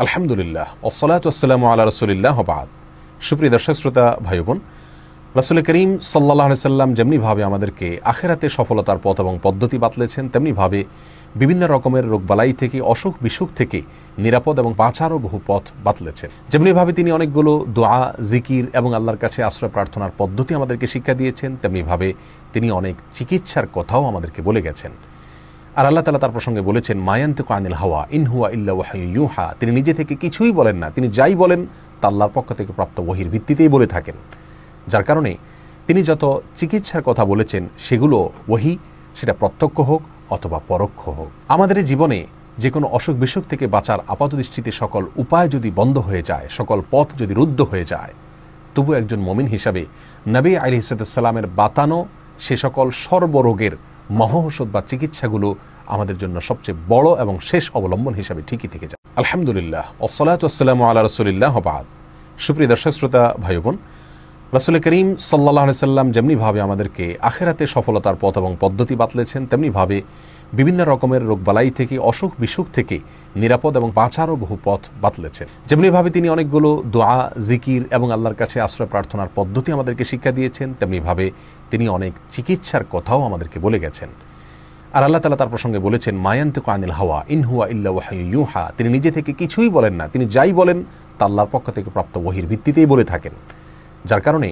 আলহামদুলিল্লাহ ওয়াসসালাতু ওয়াসসালামু আলা রাসূলিল্লাহ ওয়া বা'দ। সুপ্রিয় দর্শক শ্রোতা ভাই বোন, রাসূল করিম সাল্লাল্লাহু আলাইহি সাল্লাম যেমনিভাবে আমাদেরকে আখিরাতে সফলতার পথ এবং পদ্ধতি বাতলেছেন, তেমনিভাবে বিভিন্ন রকমের রোগবালাই থেকে, অসুখ বিসুখ থেকে নিরাপদ এবং বাঁচারও বহু পথ বাতলেছেন। যেমনিভাবে তিনি অনেকগুলো দোয়া, জিকির এবং আল্লাহর কাছে আশ্রয় প্রার্থনার পদ্ধতি আমাদেরকে শিক্ষা দিয়েছেন, তেমনিভাবে তিনি অনেক চিকিৎসার কথাও আমাদেরকে বলে গেছেন। আর আল্লাহ তাআলা তার প্রসঙ্গে বলেছেন, মা ইয়ানতিকু আনিল হাওয়া ইন হুয়া ইল্লা ওয়াহয়ুন ইউহা। তিনি নিজে থেকে কিছুই বলেন না, তিনি যাই বলেন তা আল্লাহর পক্ষ থেকে প্রাপ্ত ওহীর ভিত্তিতেই বলে থাকেন। যার কারণে তিনি যত চিকিৎসার কথা বলেছেন সেগুলো ওহী, সেটা প্রত্যক্ষ হোক অথবা পরোক্ষ হোক। আমাদের জীবনে যে কোনো অসুখ বিসুখ থেকে বাঁচার আপাতদৃষ্টিতে সকল উপায় যদি বন্ধ হয়ে যায়, সকল পথ যদি রুদ্ধ হয়ে যায়, তবু একজন মুমিন হিসাবে নবী আলাইহিস সালামের বাতানো সে সকল সর্বরোগের মহৌষধ বা চিকিৎসাগুলো আমাদের জন্য সবচেয়ে বড় এবং শেষ অবলম্বন হিসাবে ঠিকই থেকে যায়। আলহামদুলিল্লাহ ওয়াসসালাতু ওয়াসসালামু আলা রাসূলিল্লাহ ওয়া বা'দ। সুপ্রিয় দর্শক শ্রোতা ভাই বোন, রাসূল করিম সাল্লাল্লাহু আলাইহি সাল্লাম যেমনিভাবে আমাদেরকে আখিরাতে সফলতার পথ এবং পদ্ধতি বাতলেছেন, তেমনিভাবে বিভিন্ন রকমের রোগবালাই থেকে, অসুখ বিসুখ থেকে নিরাপদ এবং বাঁচারও বহু পথ বাতলেছেন। যেমনিভাবে তিনি অনেকগুলো দোয়া, জিকির এবং আল্লাহর কাছে আশ্রয় প্রার্থনার পদ্ধতি আমাদেরকে শিক্ষা দিয়েছেন, তেমনিভাবে তিনি অনেক চিকিৎসার কথাও আমাদেরকে বলে গেছেন। আর আল্লাহ তাআলা তার প্রসঙ্গে বলেছেন, মা ইয়ানতিকু আনিল হাওয়া ইন হুয়া ইল্লা ওয়াহয়ুন ইউহা। তিনি নিজে থেকে কিছুই বলেন না, তিনি যাই বলেন তা আল্লাহর পক্ষ থেকে প্রাপ্ত ওহীর ভিত্তিতেই বলে থাকেন। যার কারণে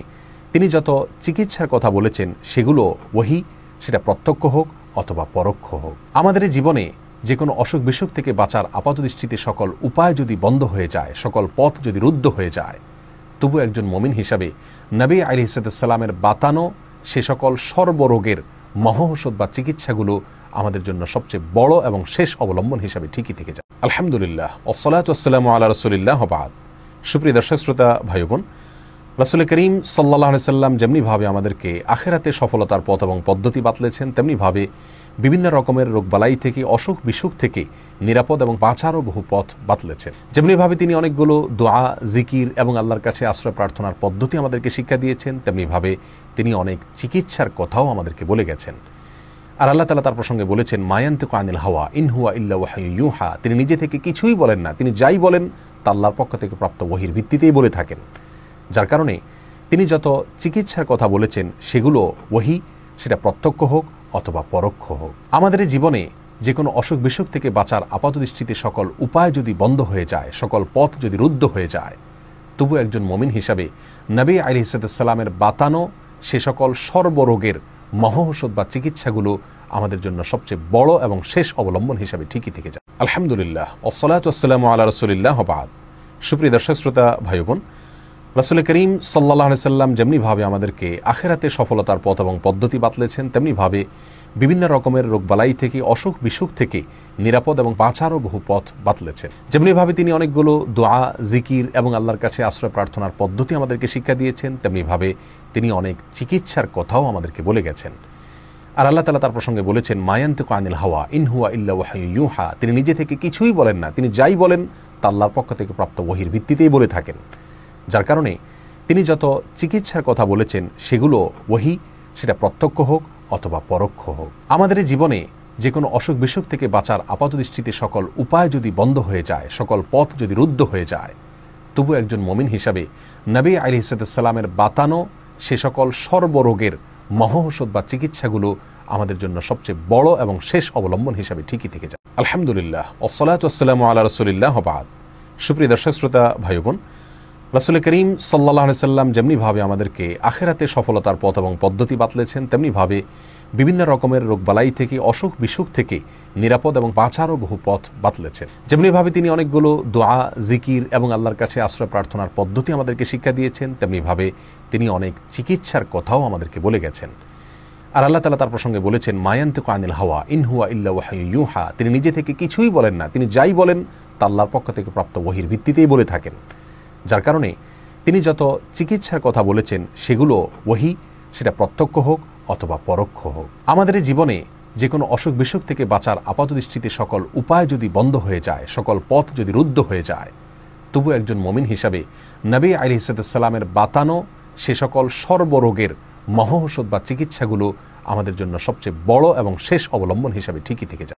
তিনি যত চিকিৎসার কথা বলেছেন সেগুলো ওহী, সেটা প্রত্যক্ষ হোক অথবা পরোক্ষ হোক। আমাদের জীবনে যে কোনো অসুখ বিসুখ থেকে বাঁচার আপাতদৃষ্টিতে সকল উপায় যদি বন্ধ হয়ে যায়, সকল পথ যদি রুদ্ধ হয়ে যায়, তবু একজন মুমিন হিসাবে নবী আলাইহিস সালামের বাতানো সে সকল সর্বরোগের মহৌষধ বা চিকিৎসাগুলো আমাদের জন্য সবচেয়ে বড় এবং শেষ অবলম্বন হিসাবে ঠিকই থেকে যায়। আলহামদুলিল্লাহ ওয়াসসালাতু ওয়াসসালামু আলা রাসূলিল্লাহ ওয়া বা'দ। সুপ্রিয় দর্শক শ্রোতা ভাই বোন, রাসূল করিম সাল্লাল্লাহু আলাইহি সাল্লাম যেমনিভাবে আমাদেরকে আখিরাতে সফলতার পথ এবং পদ্ধতি বাতলেছেন, তেমনিভাবে বিভিন্ন রকমের রোগবালাই থেকে, অসুখ বিসুখ থেকে নিরাপদ এবং বাঁচারও বহু পথ বাতলেছেন। যেমনিভাবে তিনি অনেকগুলো দোয়া, জিকির এবং আল্লাহর কাছে আশ্রয় প্রার্থনার পদ্ধতি আমাদেরকে শিক্ষা দিয়েছেন, তেমনিভাবে তিনি অনেক চিকিৎসার কথাও আমাদেরকে বলে গেছেন। আর আল্লাহ তাআলা তার প্রসঙ্গে বলেছেন, মা ইয়ানতিকু আনিল হাওয়া ইন হুয়া ইল্লা ওয়াহয়ুন ইউহা। তিনি নিজে থেকে কিছুই বলেন না, তিনি যাই বলেন তা আল্লাহর পক্ষ থেকে প্রাপ্ত ওহীর ভিত্তিতেই বলে থাকেন। যার কারণে তিনি যত চিকিৎসার কথা বলেছেন সেগুলো ওহী, সেটা প্রত্যক্ষ হোক অথবা পরোক্ষ হোক। আমাদের জীবনে যে কোনো অসুখ বিসুখ থেকে বাঁচার আপাতদৃষ্টিতে সকল উপায় যদি বন্ধ হয়ে যায়, সকল পথ যদি রুদ্ধ হয়ে যায়, তবু একজন মুমিন হিসাবে নবী আলাইহিস সালামের বাতানো সে সকল সর্বরোগের মহৌষধ বা চিকিৎসাগুলো আমাদের জন্য সবচেয়ে বড় এবং শেষ অবলম্বন হিসাবে ঠিকই থেকে যায়। আলহামদুলিল্লাহ ওয়াসসালাতু ওয়াসসালামু আলা রাসূলিল্লাহ ওয়া বা'দ। সুপ্রিয় দর্শক শ্রোতা ভাই বোন, রাসূল করিম সাল্লাল্লাহু আলাইহি সাল্লাম যেমনিভাবে আমাদেরকে আখিরাতে সফলতার পথ এবং পদ্ধতি বাতলেছেন, তেমনিভাবে বিভিন্ন রকমের রোগবালাই থেকে, অসুখ বিসুখ থেকে নিরাপদ এবং বাঁচারও বহু পথ বাতলেছেন। যেমনিভাবে তিনি অনেকগুলো দোয়া, জিকির এবং আল্লাহর কাছে আশ্রয় প্রার্থনার পদ্ধতি আমাদেরকে শিক্ষা দিয়েছেন, তেমনিভাবে তিনি অনেক চিকিৎসার কথাও আমাদেরকে বলে গেছেন। আর আল্লাহ তাআলা তার প্রসঙ্গে বলেছেন, মা ইয়ানতিকু আনিল হাওয়া ইন হুয়া ইল্লা ওয়াহয়ুন ইউহা। তিনি নিজে থেকে কিছুই বলেন না, তিনি যাই বলেন তা আল্লাহর পক্ষ থেকে প্রাপ্ত ওহীর ভিত্তিতেই বলে থাকেন। যার কারণে তিনি যত চিকিৎসার কথা বলেছেন সেগুলো ওহী, সেটা প্রত্যক্ষ হোক অথবা পরোক্ষ হোক। আমাদের জীবনে যে কোনো অসুখ বিসুখ থেকে বাঁচার আপাতদৃষ্টিতে সকল উপায় যদি বন্ধ হয়ে যায়, সকল পথ যদি রুদ্ধ হয়ে যায়, তবু একজন মুমিন হিসাবে নবী আলাইহিস সালামের বাতানো সে সকল সর্বরোগের মহৌষধ বা চিকিৎসাগুলো আমাদের জন্য সবচেয়ে বড় এবং শেষ অবলম্বন হিসাবে ঠিকই থেকে যায়। আলহামদুলিল্লাহ ওয়াসসালাতু ওয়াসসালামু আলা রাসূলিল্লাহ ওয়া বা'দ। সুপ্রিয় দর্শক শ্রোতা ভাই বোন, রাসূল করিম সাল্লাল্লাহু আলাইহি সাল্লাম যেমনিভাবে আমাদেরকে আখিরাতে সফলতার পথ এবং পদ্ধতি বাতলেছেন, তেমনিভাবে বিভিন্ন রকমের রোগবালাই থেকে, অসুখ বিসুখ থেকে নিরাপদ এবং বাঁচারও বহু পথ বাতলেছেন। যেমনিভাবে তিনি অনেকগুলো দোয়া, জিকির এবং আল্লাহর কাছে আশ্রয় প্রার্থনার পদ্ধতি আমাদেরকে শিক্ষা দিয়েছেন, তেমনিভাবে তিনি অনেক চিকিৎসার কথাও আমাদেরকে বলে গেছেন। আর আল্লাহ তাআলা তার প্রসঙ্গে বলেছেন, মা ইয়ানতিকু আনিল হাওয়া ইন হুয়া ইল্লা ওয়াহয়ুন ইউহা। তিনি নিজে থেকে কিছুই বলেন না, তিনি যাই বলেন তা আল্লাহর পক্ষ থেকে প্রাপ্ত ওহীর ভিত্তিতেই বলে থাকেন। যার কারণে তিনি যত চিকিৎসার কথা বলেছেন সেগুলো ওহী, সেটা প্রত্যক্ষ হোক অথবা পরোক্ষ হোক। আমাদের জীবনে যে কোনো অসুখ বিসুখ থেকে বাঁচার আপাতদৃষ্টিতে সকল উপায় যদি বন্ধ হয়ে যায়, সকল পথ যদি রুদ্ধ হয়ে যায়, তবু একজন মুমিন হিসাবে নবী আলাইহিস সালামের বাতানো সে সকল সর্বরোগের মহৌষধ বা চিকিৎসাগুলো আমাদের জন্য সবচেয়ে বড় এবং শেষ অবলম্বন হিসাবে ঠিকই থেকে যায়।